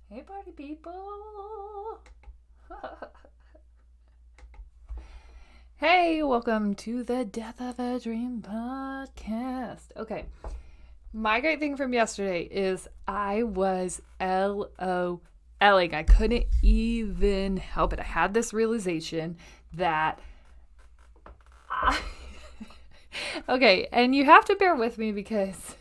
Hey, party people. Hey, welcome to the Death of a Dream podcast. Okay, my great thing from yesterday is I was LOLing. I couldn't even help it. I had this realization that okay, and you have to bear with me because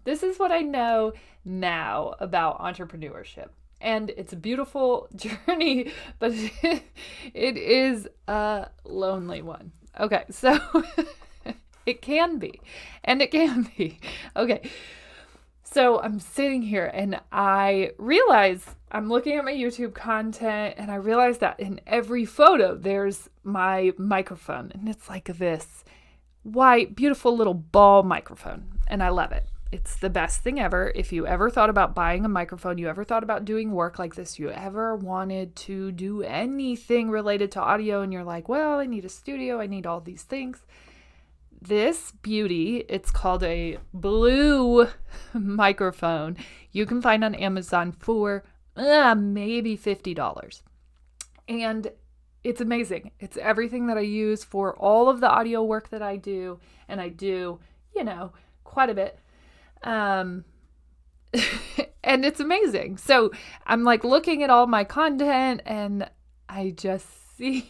this is what I know now about entrepreneurship. And it's a beautiful journey, but it is a lonely one. Okay, so it can be, and it can be. Okay, so I'm sitting here and I realize I'm looking at my YouTube content and I realize that in every photo there's my microphone and it's like this white, beautiful little ball microphone and I love it. It's the best thing ever. If you ever thought about buying a microphone, you ever thought about doing work like this, you ever wanted to do anything related to audio and you're like, well, I need a studio, I need all these things. This beauty, it's called a blue microphone. You can find on Amazon for maybe $50. And it's amazing. It's everything that I use for all of the audio work that I do. And I do, quite a bit. And it's amazing. So I'm like looking at all my content and I just see...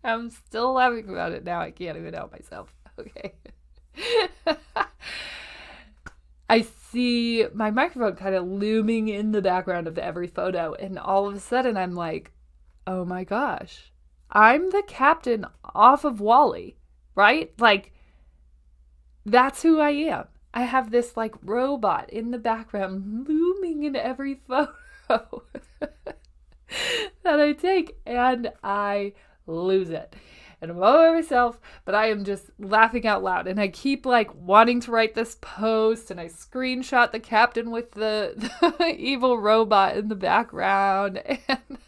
I'm still laughing about it now. I can't even help myself. Okay. I see my microphone kind of looming in the background of every photo. And all of a sudden I'm like, oh my gosh, I'm the captain off of Wall-E, right? Like, that's who I am. I have this like robot in the background looming in every photo that I take. And I lose it. And I'm all by myself, but I am just laughing out loud. And I keep like wanting to write this post and I screenshot the captain with the evil robot in the background. And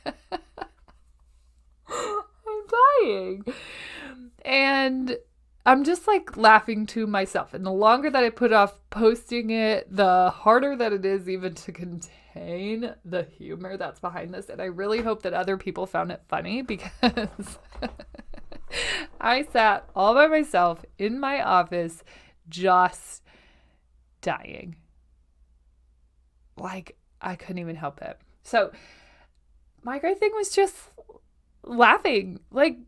I'm dying. And I'm just like laughing to myself. And the longer that I put off posting it, the harder that it is even to contain the humor that's behind this. And I really hope that other people found it funny because I sat all by myself in my office just dying. Like, I couldn't even help it. So my great thing was just laughing, like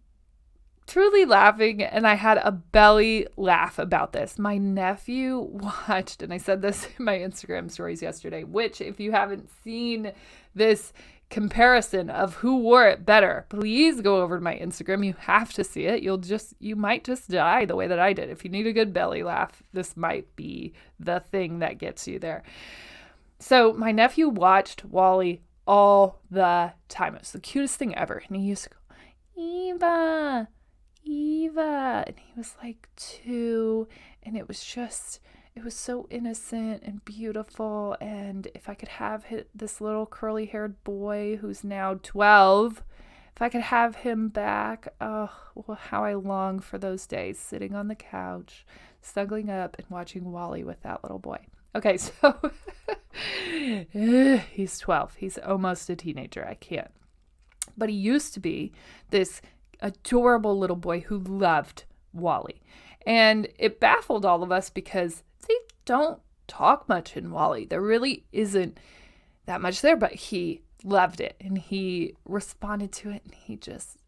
truly laughing. And I had a belly laugh about this. My nephew watched, and I said this in my Instagram stories yesterday, which if you haven't seen this comparison of who wore it better, please go over to my Instagram. You have to see it. You might just die the way that I did. If you need a good belly laugh, this might be the thing that gets you there. So my nephew watched Wall-E all the time. It was the cutest thing ever. And he used to go, Eva, and he was like 2, and it was so innocent and beautiful. And if I could have this little curly haired boy who's now 12, if I could have him back, oh, well, how I long for those days sitting on the couch, snuggling up and watching Wall-E with that little boy. Okay, so he's 12. He's almost a teenager. I can't. But he used to be this adorable little boy who loved Wall-E. And it baffled all of us because they don't talk much in Wall-E. There really isn't that much there, but he loved it and he responded to it and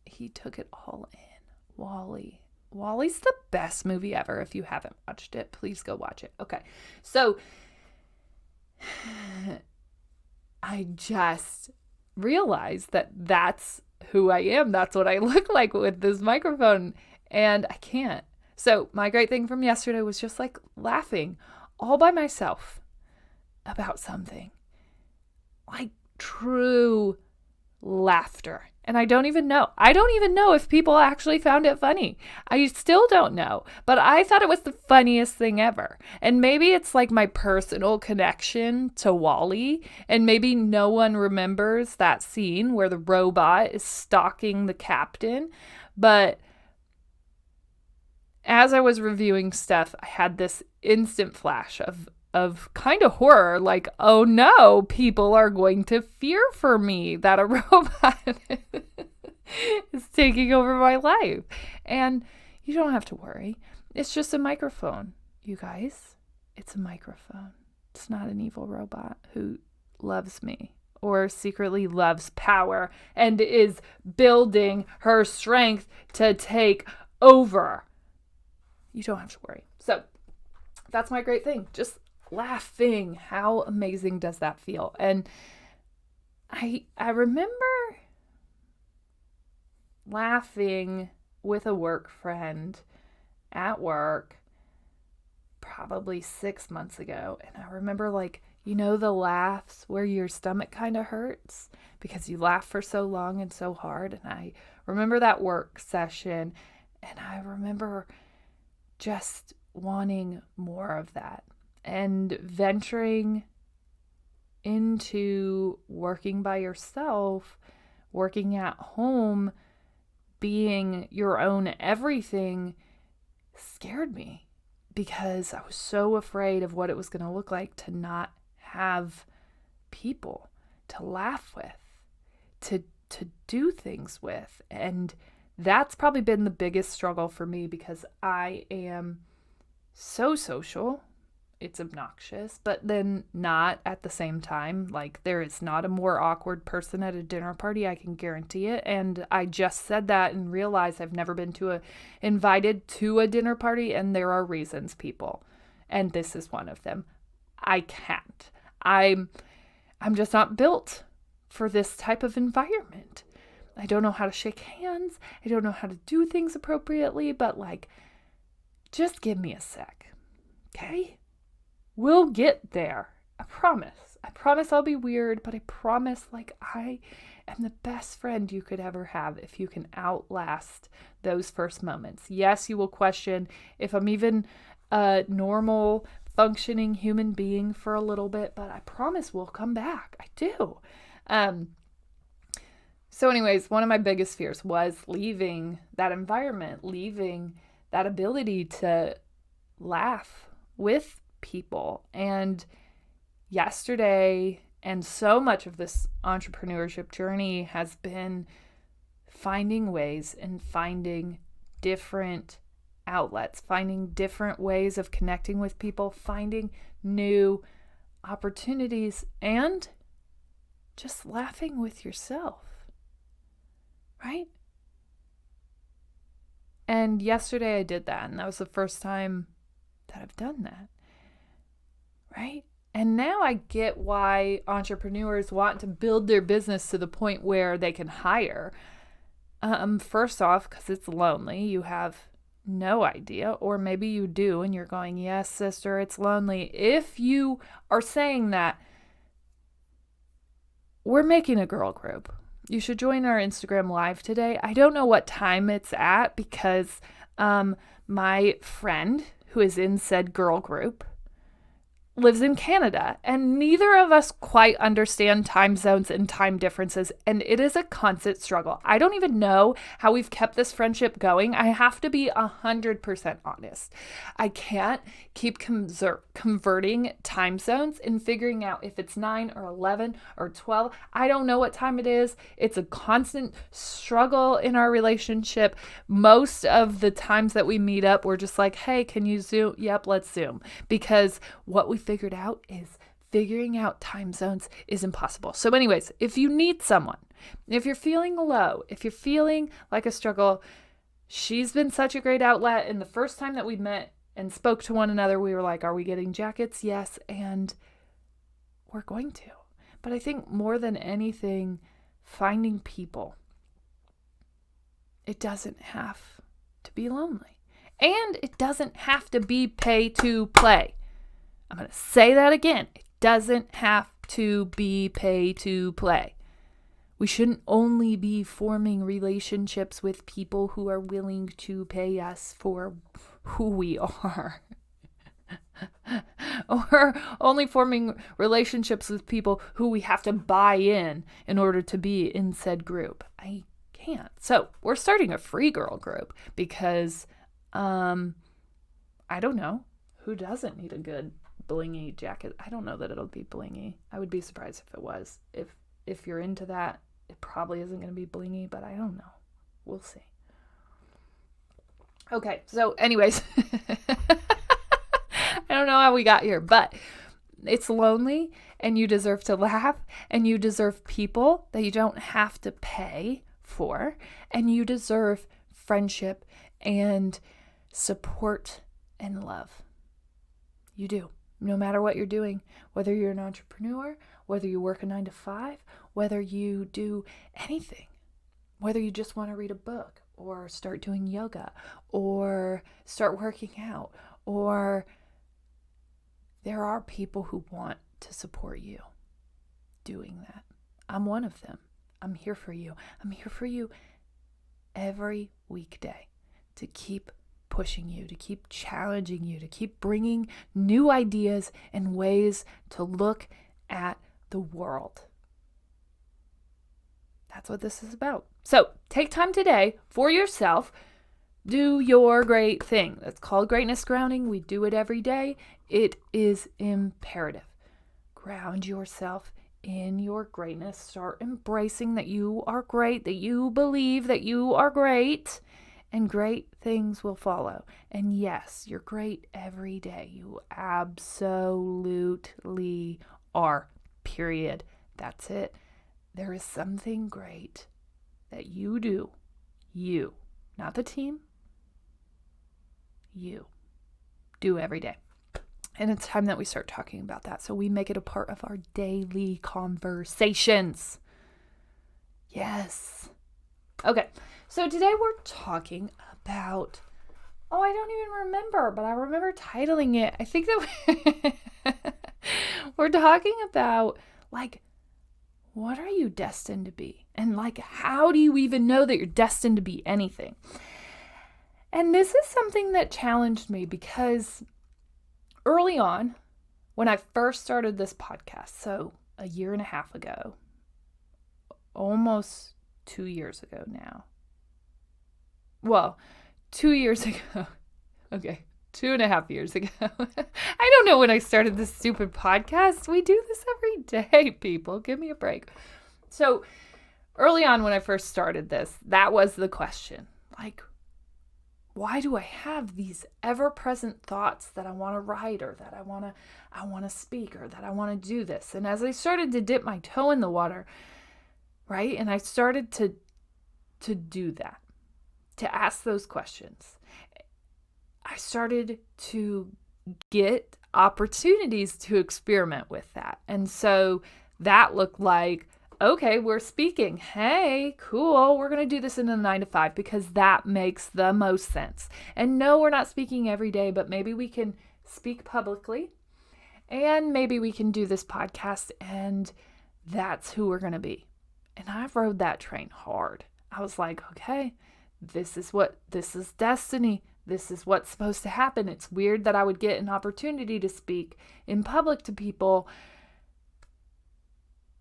he took it all in. Wall-E. Wall-E's the best movie ever. If you haven't watched it, please go watch it. Okay. So I just realized that that's who I am. That's what I look like with this microphone. And I can't. So my great thing from yesterday was just like laughing all by myself about something. Like true laughter. And I don't even know if people actually found it funny. I still don't know. But I thought it was the funniest thing ever. And maybe it's like my personal connection to Wall-E. And maybe no one remembers that scene where the robot is stalking the captain. But as I was reviewing stuff, I had this instant flash of of kind of horror, like, oh no, people are going to fear for me that a robot is taking over my life. And you don't have to worry. It's just a microphone, you guys. It's a microphone. It's not an evil robot who loves me or secretly loves power and is building her strength to take over. You don't have to worry. So that's my great thing. Just laughing. How amazing does that feel? And I remember laughing with a work friend at work probably 6 months ago. And I remember, like, you know, the laughs where your stomach kind of hurts because you laugh for so long and so hard. And I remember that work session, and I remember just wanting more of that and venturing into working by yourself, working at home, being your own everything scared me because I was so afraid of what it was going to look like to not have people to laugh with, to do things with. And that's probably been the biggest struggle for me because I am so social. It's obnoxious, but then not at the same time. Like, there is not a more awkward person at a dinner party, I can guarantee it. And I just said that and realized I've never been invited to a dinner party, and there are reasons, people. And this is one of them. I can't. I'm just not built for this type of environment. I don't know how to shake hands. I don't know how to do things appropriately, but like, just give me a sec. Okay? We'll get there. I promise. I promise I'll be weird, but I promise, like, I am the best friend you could ever have if you can outlast those first moments. Yes, you will question if I'm even a normal, functioning human being for a little bit, but I promise we'll come back. I do. So anyways, one of my biggest fears was leaving that environment, leaving that ability to laugh with people. And yesterday, and so much of this entrepreneurship journey has been finding ways and finding different outlets, finding different ways of connecting with people, finding new opportunities, and just laughing with yourself. Right? And yesterday I did that, and that was the first time that I've done that. Right? And now I get why entrepreneurs want to build their business to the point where they can hire. First off, because it's lonely. You have no idea, or maybe you do, and you're going, yes, sister, it's lonely. If you are saying that, we're making a girl group. You should join our Instagram live today. I don't know what time it's at because my friend who is in said girl group lives in Canada, and neither of us quite understand time zones and time differences, and it is a constant struggle. I don't even know how we've kept this friendship going. I have to be 100% honest. I can't keep converting time zones and figuring out if it's 9 or 11 or 12. I don't know what time it is. It's a constant struggle in our relationship. Most of the times that we meet up, we're just like, hey, can you Zoom? Yep, let's Zoom. Because what we figured out is figuring out time zones is impossible. So anyways, if you need someone, if you're feeling low, if you're feeling like a struggle, she's been such a great outlet. And the first time that we met and spoke to one another, we were like, are we getting jackets? Yes. And we're going to. But I think more than anything, finding people. It doesn't have to be lonely. And it doesn't have to be pay to play. I'm going to say that again. It doesn't have to be pay to play. We shouldn't only be forming relationships with people who are willing to pay us for who we are. Or only forming relationships with people who we have to buy in order to be in said group. I can't. So we're starting a free girl group because, I don't know, who doesn't need a good blingy jacket. I don't know that it'll be blingy. I would be surprised if it was. If you're into that, it probably isn't going to be blingy, but I don't know. We'll see. Okay, so anyways, I don't know how we got here, but it's lonely and you deserve to laugh and you deserve people that you don't have to pay for, and you deserve friendship and support and love. You do. No matter what you're doing, whether you're an entrepreneur, whether you work a 9-to-5, whether you do anything, whether you just want to read a book or start doing yoga or start working out, or there are people who want to support you doing that. I'm one of them. I'm here for you. I'm here for you every weekday to keep pushing you, to keep challenging you, to keep bringing new ideas and ways to look at the world. That's what this is about. So take time today for yourself. Do your great thing. That's called greatness grounding. We do it every day. It is imperative. Ground yourself in your greatness. Start embracing that you are great, that you believe that you are great, and great things will follow. And yes, you're great every day. You absolutely are. Period. That's it. There is something great that you do. You, not the team. You do every day. And it's time that we start talking about that. So we make it a part of our daily conversations. Yes. Okay. So today we're talking about, I don't even remember, but I remember titling it. I think that we're talking about, like, what are you destined to be? And, like, how do you even know that you're destined to be anything? And this is something that challenged me because early on, when I first started this podcast, so a year and a half ago, almost 2 years ago now. Well, 2 years ago. Okay, 2.5 years ago. I don't know when I started this stupid podcast. We do this every day, people. Give me a break. So early on when I first started this, that was the question. Like, why do I have these ever-present thoughts that I want to write, or that I want to speak, or that I want to do this? And as I started to dip my toe in the water, right? And I started to do that, to ask those questions, I started to get opportunities to experiment with that. And so that looked like, okay, we're speaking. Hey, cool. We're going to do this in a 9-to-5 because that makes the most sense. And no, we're not speaking every day, but maybe we can speak publicly, and maybe we can do this podcast, and that's who we're going to be. And I rode that train hard. I was like, okay, this is destiny. This is what's supposed to happen. It's weird that I would get an opportunity to speak in public to people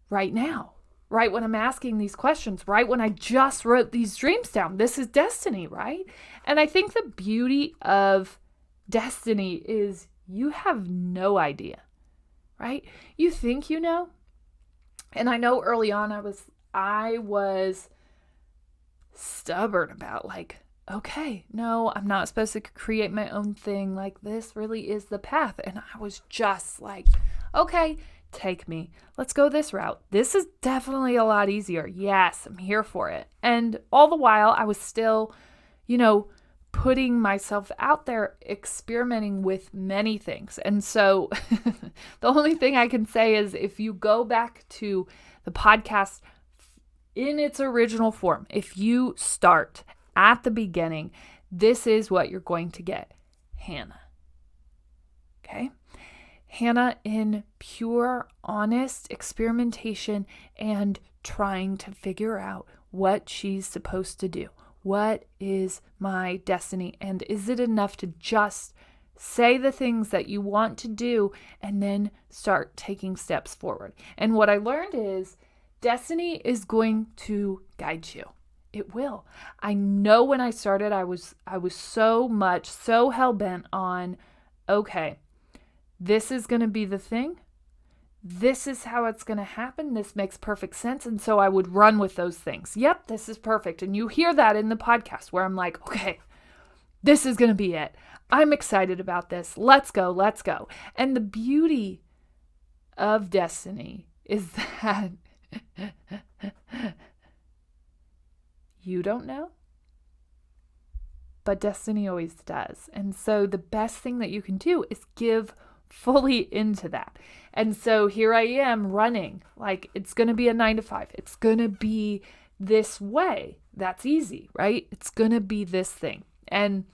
right now. Right when I'm asking these questions, right when I just wrote these dreams down. This is destiny, right? And I think the beauty of destiny is you have no idea, right? You think you know. And I know early on I was stubborn about, like, okay, no, I'm not supposed to create my own thing. Like, this really is the path. And I was just like, okay, take me. Let's go this route. This is definitely a lot easier. Yes, I'm here for it. And all the while, I was still, putting myself out there, experimenting with many things. And so the only thing I can say is, if you go back to the podcast in its original form, if you start at the beginning, this is what you're going to get. Hanna. Okay? Hanna in pure, honest experimentation and trying to figure out what she's supposed to do. What is my destiny? And is it enough to just say the things that you want to do and then start taking steps forward? And what I learned is destiny is going to guide you. It will. I know when I started, I was so hell-bent on, okay, this is going to be the thing. This is how it's going to happen. This makes perfect sense. And so I would run with those things. Yep, this is perfect. And you hear that in the podcast where I'm like, okay, this is going to be it. I'm excited about this. Let's go. Let's go. And the beauty of destiny is that you don't know, but destiny always does. And so the best thing that you can do is give fully into that. And so here I am running, like it's going to be a 9 to 5. It's going to be this way. That's easy, right? It's going to be this thing. And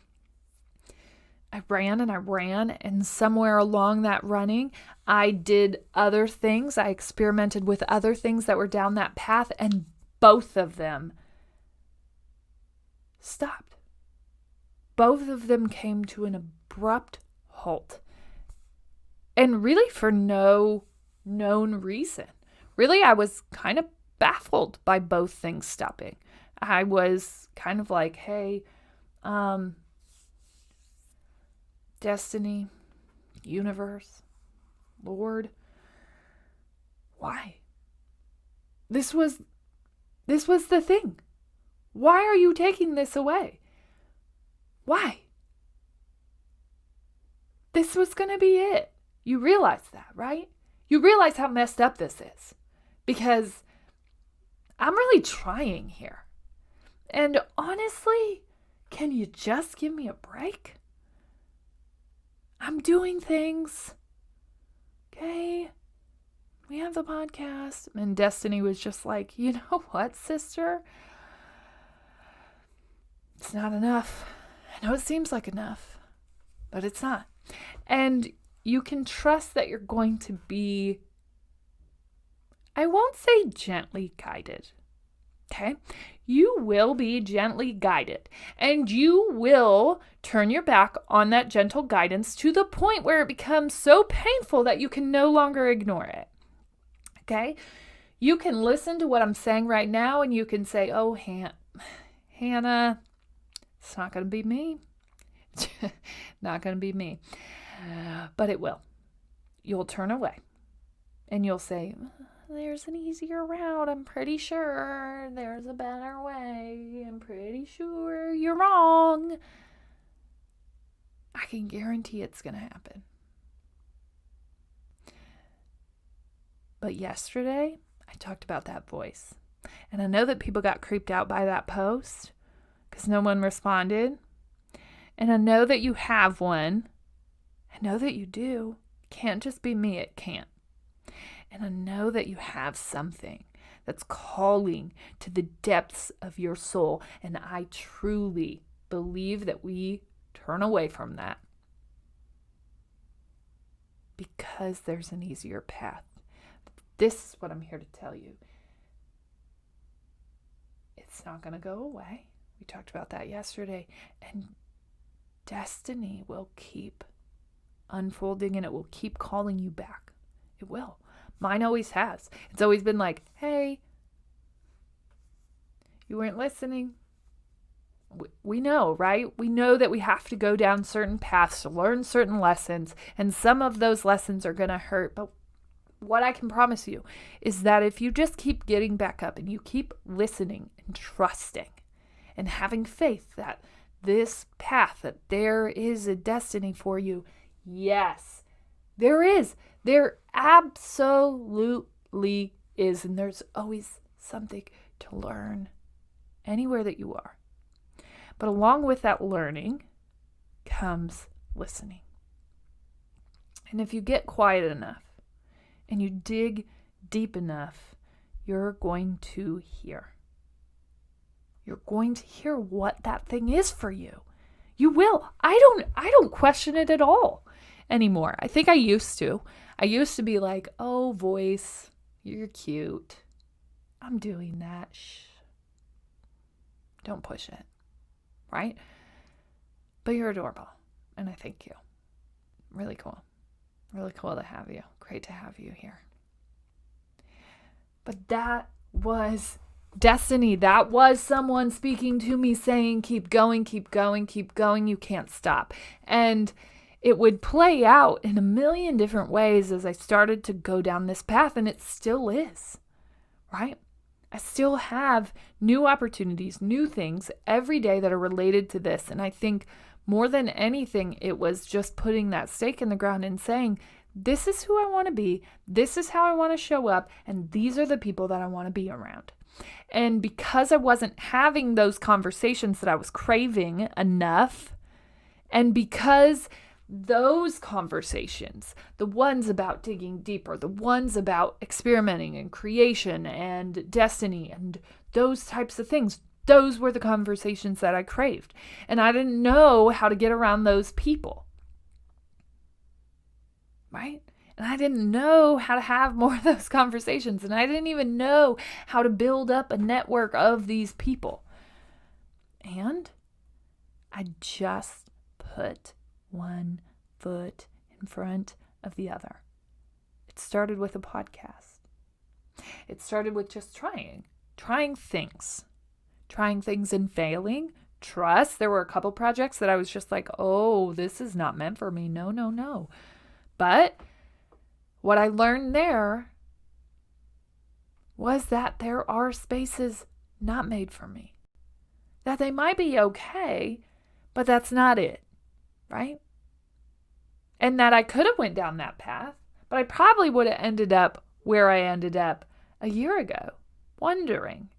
I ran, and somewhere along that running, I did other things. I experimented with other things that were down that path, and both of them stopped. Both of them came to an abrupt halt. And really for no known reason. Really, I was kind of baffled by both things stopping. I was kind of like, hey, destiny, universe, Lord, why? This was the thing. Why are you taking this away? Why? This was going to be it. You realize that, right? You realize how messed up this is. Because I'm really trying here. And honestly, can you just give me a break? I'm doing things. Okay? We have the podcast. And Destiny was just like, you know what, sister? It's not enough. I know it seems like enough, but it's not. And you can trust that you're going to be, I won't say gently guided. Okay? You will be gently guided, and you will turn your back on that gentle guidance to the point where it becomes so painful that you can no longer ignore it. Okay? You can listen to what I'm saying right now, and you can say, oh, Hannah, it's not going to be me. Not going to be me. But it will. You'll turn away, and you'll say, there's an easier route. I'm pretty sure there's a better way. I'm pretty sure you're wrong. I can guarantee it's going to happen. But yesterday, I talked about that voice. And I know that people got creeped out by that post because no one responded. And I know that you have one. I know that you do. It can't just be me. It can't. And I know that you have something that's calling to the depths of your soul. And I truly believe that we turn away from that because there's an easier path. This is what I'm here to tell you. It's not going to go away. We talked about that yesterday. And destiny will keep unfolding, and it will keep calling you back. It will. Mine always has. It's always been like, hey, you weren't listening. We know, right? We know that we have to go down certain paths to learn certain lessons, and some of those lessons are going to hurt. But what I can promise you is that if you just keep getting back up and you keep listening and trusting and having faith that this path, that there is a destiny for you, yes, there is. There absolutely is. And there's always something to learn anywhere that you are. But along with that learning comes listening. And if you get quiet enough and you dig deep enough, you're going to hear. You're going to hear what that thing is for you. You will. I don't question it at all anymore. I think I used to. I used to be like, oh, voice, you're cute. I'm doing that. Shh. Don't push it. Right? But you're adorable. And I thank you. Really cool. Really cool to have you. Great to have you here. But that was destiny. That was someone speaking to me saying, keep going, keep going, keep going. You can't stop. And it would play out in a million different ways as I started to go down this path, and it still is, right? I still have new opportunities, new things every day that are related to this. And I think more than anything, it was just putting that stake in the ground and saying, this is who I want to be, this is how I want to show up, and these are the people that I want to be around. And because I wasn't having those conversations that I was craving enough, and because those conversations, the ones about digging deeper, the ones about experimenting and creation and destiny and those types of things, those were the conversations that I craved. And I didn't know how to get around those people. Right? And I didn't know how to have more of those conversations. And I didn't even know how to build up a network of these people. And I just put one foot in front of the other. It started with a podcast. It started with just trying things and failing. Trust. There were a couple projects that I was just like, oh, this is not meant for me. No. But what I learned there was that there are spaces not made for me. That they might be okay, but that's not it. Right? And that I could have went down that path, but I probably would have ended up where I ended up a year ago, wondering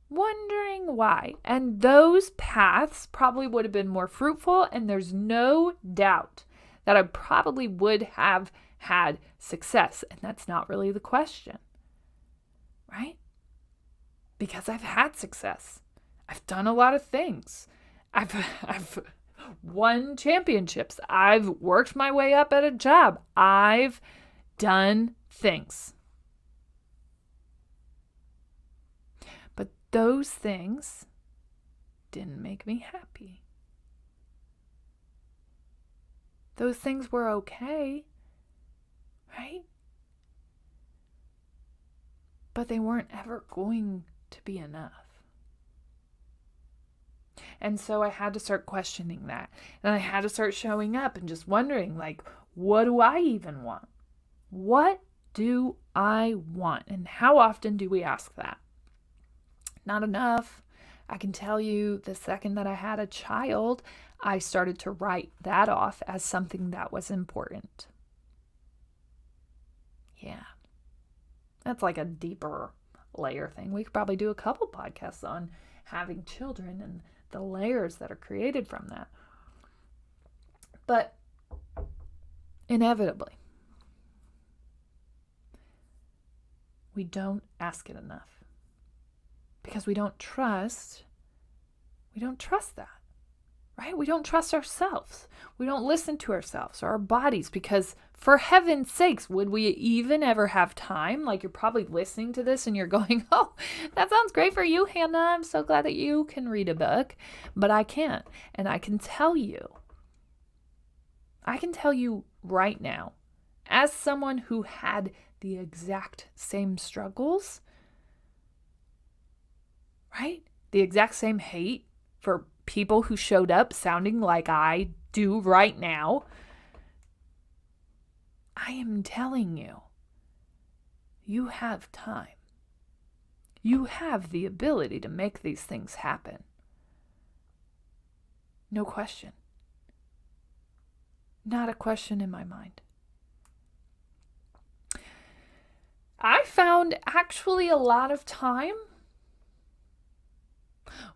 why. And those paths probably would have been more fruitful, and there's no doubt that I probably would have had success. And that's not really the question, right? Because I've had success. I've done a lot of things. I've won championships. I've worked my way up at a job. I've done things. But those things didn't make me happy. Those things were okay, right? But they weren't ever going to be enough. And so I had to start questioning that. And I had to start showing up and just wondering, like, what do I even want? What do I want? And how often do we ask that? Not enough. I can tell you the second that I had a child, I started to write that off as something that was important. Yeah. That's like a deeper layer thing. We could probably do a couple podcasts on having children and the layers that are created from that. But inevitably, we don't ask it enough because we don't trust that, right? We don't trust ourselves. We don't listen to ourselves or our bodies because for heaven's sakes, would we even ever have time? Like, you're probably listening to this and you're going, oh, that sounds great for you, Hanna. I'm so glad that you can read a book, but I can't. And I can tell you right now, as someone who had the exact same struggles, right? The exact same hate for people who showed up sounding like I do right now. I am telling you, you have time. You have the ability to make these things happen. No question. Not a question in my mind. I found actually a lot of time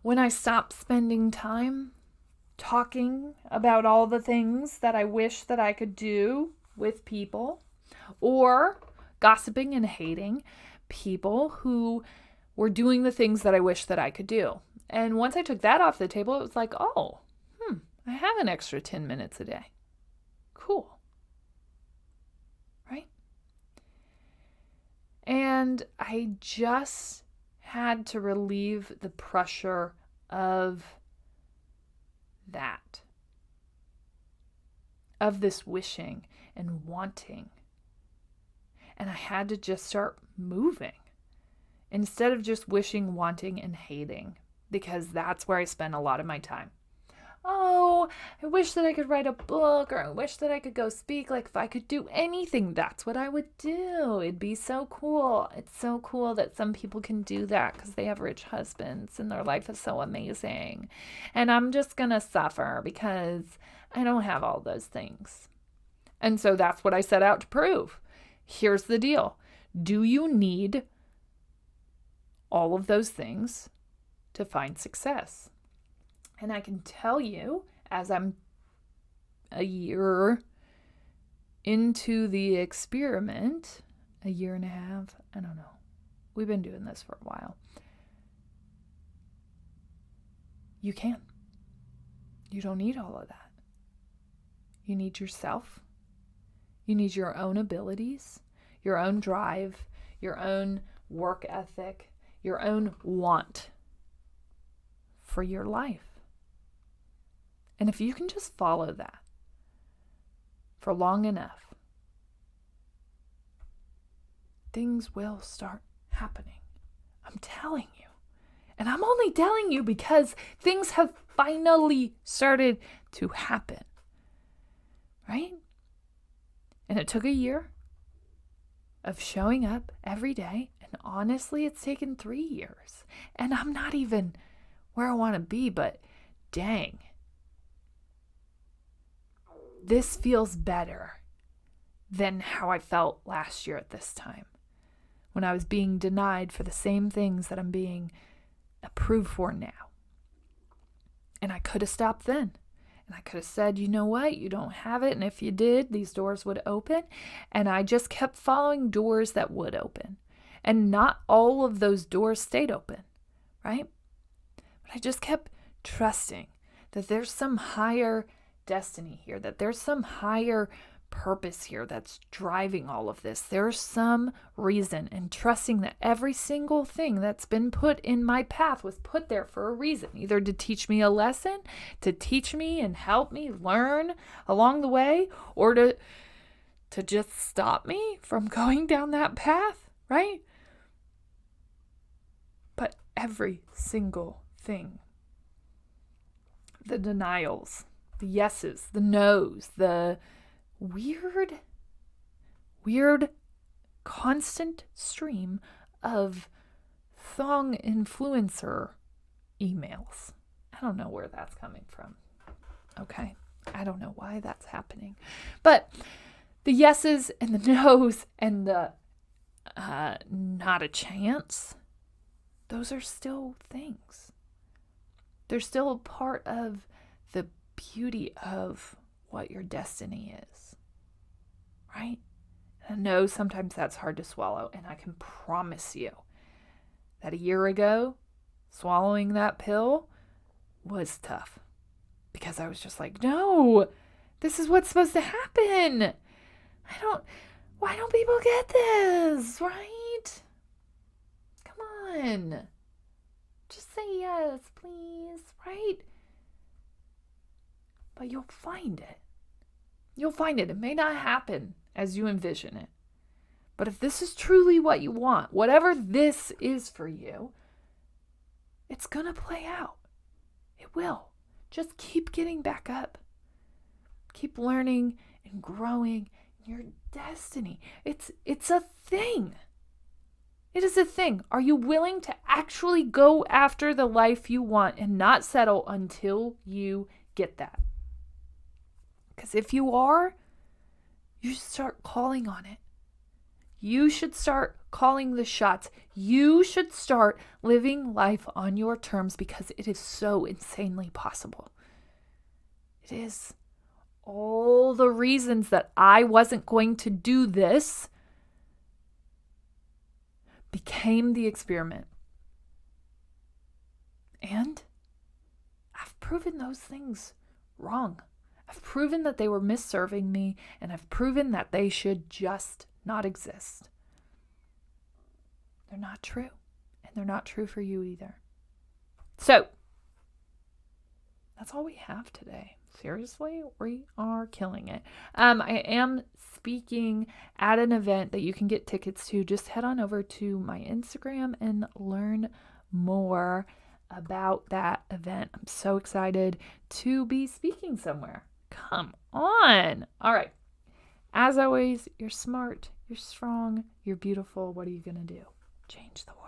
when I stopped spending time talking about all the things that I wish that I could do with people, or gossiping and hating people who were doing the things that I wish that I could do. And once I took that off the table, it was like, oh, I have an extra 10 minutes a day. Cool. Right? And I just had to relieve the pressure of that, of this wishing and wanting. And I had to just start moving instead of just wishing, wanting, and hating, because that's where I spend a lot of my time. oh, I wish that I could write a book, or I wish that I could go speak. Like, if I could do anything, that's what I would do. It'd be so cool. It's so cool that some people can do that because they have rich husbands and their life is so amazing. And I'm just going to suffer because I don't have all those things. And so that's what I set out to prove. Here's the deal. Do you need all of those things to find success? And I can tell you, as I'm a year into the experiment, a year and a half, I don't know. We've been doing this for a while. You can. You don't need all of that. You need yourself. You need your own abilities, your own drive, your own work ethic, your own want for your life. And if you can just follow that for long enough, things will start happening. I'm telling you. And I'm only telling you because things have finally started to happen. Right? And it took a year of showing up every day. And honestly, it's taken 3 years. And I'm not even where I want to be, but dang. This feels better than how I felt last year at this time, when I was being denied for the same things that I'm being approved for now. And I could have stopped then. And I could have said, you know what, you don't have it. And if you did, these doors would open. And I just kept following doors that would open. And not all of those doors stayed open, right? But I just kept trusting that there's some higher destiny here, that there's some higher purpose here that's driving all of this. There's some reason, and trusting that every single thing that's been put in my path was put there for a reason, either to teach me a lesson, to teach me and help me learn along the way, or to just stop me from going down that path, right? But every single thing, the denials, the yeses, the nos, the weird, constant stream of thong influencer emails. I don't know where that's coming from. Okay. I don't know why that's happening. But the yeses and the nos and the not a chance, those are still things. They're still a part of the beauty of what your destiny is, right? And I know sometimes that's hard to swallow, and I can promise you that a year ago, swallowing that pill was tough, because I was just like, no, this is what's supposed to happen. Why don't people get this, right? Come on. Just say yes, please, right? But you'll find it. You'll find it. It may not happen as you envision it. But if this is truly what you want, whatever this is for you, it's going to play out. It will. Just keep getting back up. Keep learning and growing in your destiny. It's a thing. It is a thing. Are you willing to actually go after the life you want and not settle until you get that? Because if you are, you should start calling on it. You should start calling the shots. You should start living life on your terms, because it is so insanely possible. It is. All the reasons that I wasn't going to do this became the experiment. And I've proven those things wrong. I've proven that they were misserving me, and I've proven that they should just not exist. They're not true, and they're not true for you either. So, that's all we have today. Seriously, we are killing it. I am speaking at an event that you can get tickets to. Just head on over to my Instagram and learn more. about that event. I'm so excited to be speaking somewhere. Come on. All right. As always, you're smart, you're strong, you're beautiful. What are you going to do? Change the world.